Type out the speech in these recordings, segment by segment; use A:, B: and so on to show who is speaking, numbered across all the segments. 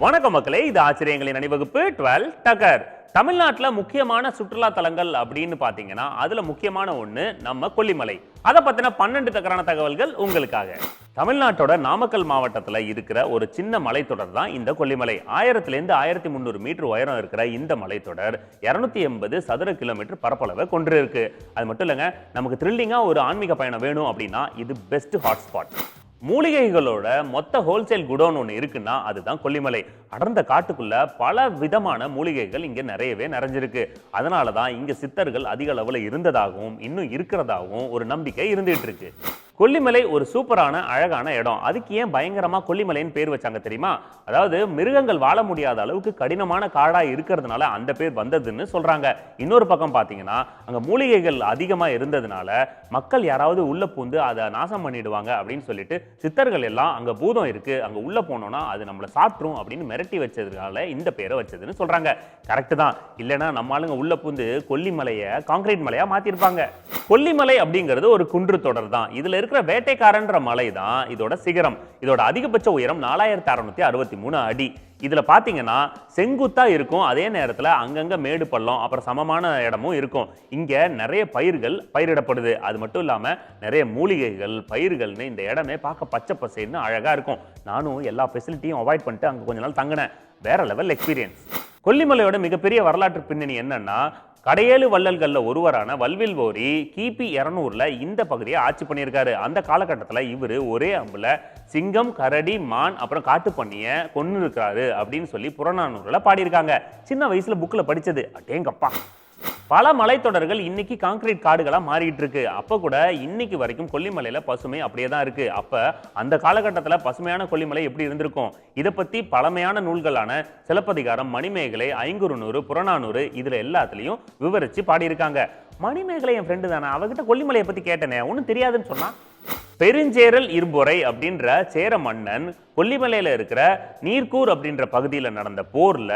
A: வணக்கம் மக்களே, இது ஆச்சரியங்களின் அணிவகுப்பு 12 டக்கர். தமிழ்நாட்டுல முக்கியமான சுற்றுலா தலங்கள் அப்படின்னு பாத்தீங்கன்னா அதுல முக்கியமான ஒண்ணு நம்ம கொல்லிமலை. அதை பத்தின 12 தக்கரான தகவல்கள் உங்களுக்காக. தமிழ்நாட்டோட நாமக்கல் மாவட்டத்துல இருக்கிற ஒரு சின்ன மலைத்தொடர் தான் இந்த கொல்லிமலை. 1000 1300 மீட்டர் உயரம் இருக்கிற இந்த மலைத்தொடர் 280 சதுர கிலோமீட்டர் பரப்பளவை கொண்டு இருக்கு. அது மட்டும் இல்லைங்க, நமக்கு த்ரில்லிங்கா ஒரு ஆன்மீக பயணம் வேணும் அப்படின்னா இது பெஸ்ட் ஹாட்ஸ்பாட். மூலிகைகளோட மொத்த ஹோல்சேல் குடோன் ஒன்று இருக்குன்னா அதுதான் கொல்லிமலை. அடர்ந்த காட்டுக்குள்ள பல விதமான மூலிகைகள் இங்க நிறையவே நிறைஞ்சிருக்கு. அதனாலதான் இங்க சித்தர்கள் அதிக அளவுல இருந்ததாகவும் இன்னும் இருக்கிறதாகவும் ஒரு நம்பிக்கை இருந்துட்டு இருக்கு. கொல்லிமலை ஒரு சூப்பரான அழகான இடம். அதுக்கு ஏன் பயங்கரமா கொல்லிமலைன்னு பேர் வச்சாங்க தெரியுமா? அதாவது மிருகங்கள் வாழ முடியாத அளவுக்கு கடினமான காடா இருக்கிறதுனால அந்த பேர் வந்ததுன்னு சொல்றாங்க. இன்னொரு பக்கம் பாத்தீங்கன்னா அங்க மூலிகைகள் அதிகமா இருந்ததுனால மக்கள் யாராவது உள்ள பூந்து அதை நாசம் பண்ணிடுவாங்க அப்படின்னு சொல்லிட்டு சித்தர்கள் எல்லாம் அங்க பூதம் இருக்கு, அங்க உள்ள போனோம்னா அது நம்மள சாப்பிட்ரும் அப்படின்னு மிரட்டி வச்சதுனால இந்த பேரை வச்சதுன்னு சொல்றாங்க. கரெக்ட் தான். இல்லைன்னா நம்ம ஆளுங்க உள்ள பூந்து கொல்லிமலையை கான்கிரீட் மலையா மாத்திருப்பாங்க. கொல்லிமலை அப்படிங்கிறது ஒரு குன்று தொடர் தான். இதுல இருக்கிற வேட்டைக்காரன்ற மலை தான் இதோட சிகரம். இதோட அதிகபட்ச உயரம் 4663 அடி. இதுல பாத்தீங்கன்னா செங்குத்தா இருக்கும், அதே நேரத்துல அங்கங்க மேடு பள்ளம் அப்புறம் சமமான இடமும் இருக்கும். இங்க நிறைய பயிர்கள் பயிரிடப்படுது. அது மட்டும் இல்லாம நிறைய மூலிகைகள் பயிர்கள்னு இந்த இடமே பார்க்க பச்சை பசேன்னு அழகா இருக்கும். நானும் எல்லா ஃபெசிலிட்டியும் அவாய்ட் பண்ணிட்டு அங்க கொஞ்ச நாள் தங்கினேன். வேற லெவல் எக்ஸ்பீரியன்ஸ். கொல்லிமலையோட மிகப்பெரிய வரலாற்று பின்னணி என்னன்னா, கடையேழு வள்ளல்கள்ல ஒருவரான வல்வில் ஓரி கிபி 200ல இந்த பகுதியை ஆட்சி பண்ணியிருக்காரு. அந்த காலகட்டத்தில் இவர் ஒரே அம்புல சிங்கம், கரடி, மான் அப்புறம் காட்டுப்பன்னியை கொன்னு இருக்காரு அப்படின்னு சொல்லி புறநானூறுல பாடியிருக்காங்க. சின்ன வயசுல புக்ல படிச்சது. அடேங்கப்பா. பல மலைத்தொடர்கள் இன்னைக்கு கான்கிரீட் காடுகளா மாறிட்டு இருக்கு. அப்ப கூட இன்னைக்கு வரைக்கும் கொல்லிமலையில பசுமை அப்படியே தான் இருக்கு. அப்ப அந்த காலகட்டத்துல பசுமையான கொல்லிமலை எப்படி இருந்திருக்கும்? இதை பத்தி பழமையான நூல்களான சிலப்பதிகாரம், மணிமேகலை, ஐங்குறுநூறு, புறநானூறு இதுல எல்லாத்துலயும் விவரிச்சு பாடியிருக்காங்க. மணிமேகலை என் ஃப்ரெண்டு தானே, அவகிட்ட கொல்லிமலையை பத்தி கேட்டனே, ஒன்னும் தெரியாதுன்னு சொன்னா. பெருஞ்சேரல் இரும்பொறை அப்படின்ற சேர மன்னன் கொல்லிமலையில இருக்கிற நீர்கூர் அப்படின்ற பகுதியில் நடந்த போர்ல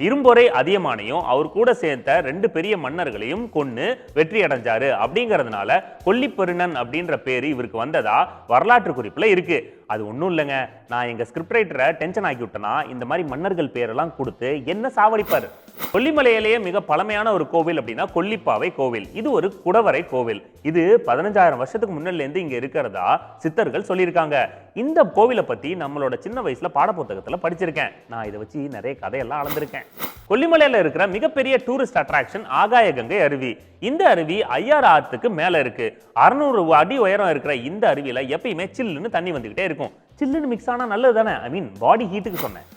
A: இரும்பொறை அதியமானையும் அவர் கூட சேர்த்த 2 பெரிய மன்னர்களையும் கொன்னு வெற்றி அடைஞ்சாரு. அப்படிங்கிறதுனால கொல்லிப்பெருணன் அப்படின்ற பேரு இவருக்கு வந்ததா வரலாற்று குறிப்புல இருக்கு. அது ஒன்றும் இல்லைங்க, நான் எங்க ஸ்கிரிப்ட் ரைட்டரை டென்ஷன் ஆக்கி விட்டேன்னா இந்த மாதிரி மன்னர்கள் பேரெல்லாம் கொடுத்து என்ன சாவடிப்பாரு. கொல்லிமலையிலேயே மிக பழமையான ஒரு கோவில் அப்படின்னா கொல்லிப்பாவை கோவில். இது ஒரு குடவரை கோவில். இது 15000 வருஷத்துக்கு முன்னில இருந்து இங்க இருக்கிறதா சித்தர்கள் சொல்லியிருக்காங்க. இந்த கோவிலை பத்தி நம்மளோட சின்ன வயசுல பாடப்புத்தகத்துல படிச்சிருக்கேன். நான் இதை வச்சு நிறைய கதையெல்லாம் அளந்திருக்கேன். கொல்லிமலையில இருக்கிற மிகப்பெரிய டூரிஸ்ட் அட்ராக்ஷன் ஆகாய கங்கை அருவி. இந்த அருவி 5000 ஆத்துக்கு மேல இருக்கு. 600 அடி உயரம் இருக்கிற இந்த அருவியில எப்பயுமே சில்லுன்னு தண்ணி வந்துகிட்டே இருக்கும். சில்லுன்னு மிக்ஸ் ஆனா நல்லது தானே, ஐ மீன் பாடி ஹீட்டுக்கு சொன்னேன்.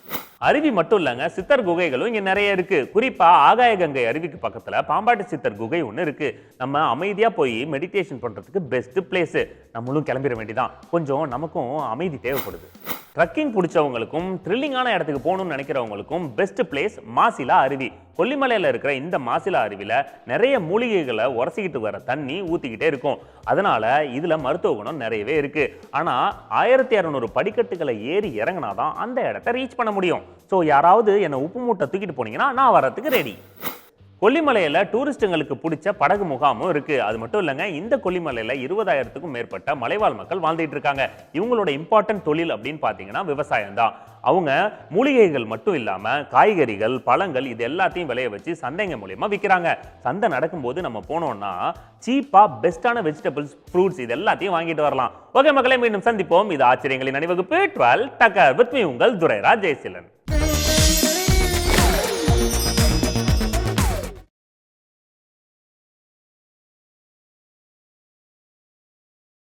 A: அருவி மட்டும் இல்லைங்க, சித்தர் குகைகளும் இங்க நிறைய இருக்கு. குறிப்பா ஆகாய கங்கை அருவிக்கு பக்கத்துல பாம்பாட்டி சித்தர் குகை ஒன்று இருக்கு. நம்ம அமைதியா போய் மெடிடேஷன் பண்றதுக்கு பெஸ்ட் பிளேஸ். நம்மளும் கிளம்பிட வேண்டியதான். கொஞ்சம் நமக்கும் அமைதி தேவைப்படுது. ட்ரக்கிங் பிடிச்சவங்களுக்கும் த்ரில்லிங்கான இடத்துக்கு போகணும்னு நினைக்கிறவங்களுக்கும் பெஸ்ட் பிளேஸ் மாசிலா அருவி. கொல்லிமலையில இருக்கிற இந்த மாசிலா அருவியில நிறைய மூலிகைகளை உரசிக்கிட்டு வர தண்ணி ஊத்திக்கிட்டே இருக்கும். அதனால இதுல மருத்துவ குணம் நிறையவே இருக்கு. ஆனா 1200 படிக்கட்டுகளை ஏறி இறங்கினாதான் அந்த இடத்த ரீச் பண்ண முடியும். ஸோ யாராவது என்னை உப்பு மூட்டை தூக்கிட்டு போனீங்கன்னா நான் வர்றதுக்கு ரெடி. கொல்லிமலையில டூரிஸ்டுங்களுக்கு பிடிச்ச படகு முகாமும் இருக்கு. அது மட்டும் இல்லைங்க, இந்த கொல்லிமலையில 20000க்கும் மேற்பட்ட மலைவாழ் மக்கள் வாழ்ந்துட்டு இருக்காங்க. இவங்களோட இம்பார்ட்டன்ட் தொழில் அப்படின்னு பாத்தீங்கன்னா விவசாயம் தான். அவங்க மூலிகைகள் மட்டும் இல்லாம காய்கறிகள், பழங்கள் இது எல்லாத்தையும் விளைய வச்சு சந்தைங்க மூலியமா விற்கிறாங்க. சந்தை நடக்கும்போது நம்ம போனோம்னா சீப்பா பெஸ்டான வெஜிடபிள்ஸ், ஃப்ரூட்ஸ் இது எல்லாத்தையும் வாங்கிட்டு வரலாம். ஓகே மக்களே, மீண்டும் சந்திப்போம். இது ஆச்சரியங்களின் அணிவகுப்பு 12 டக்கர் வித் மீ உங்கள் துரைராஜ் ஜெயசீலன்.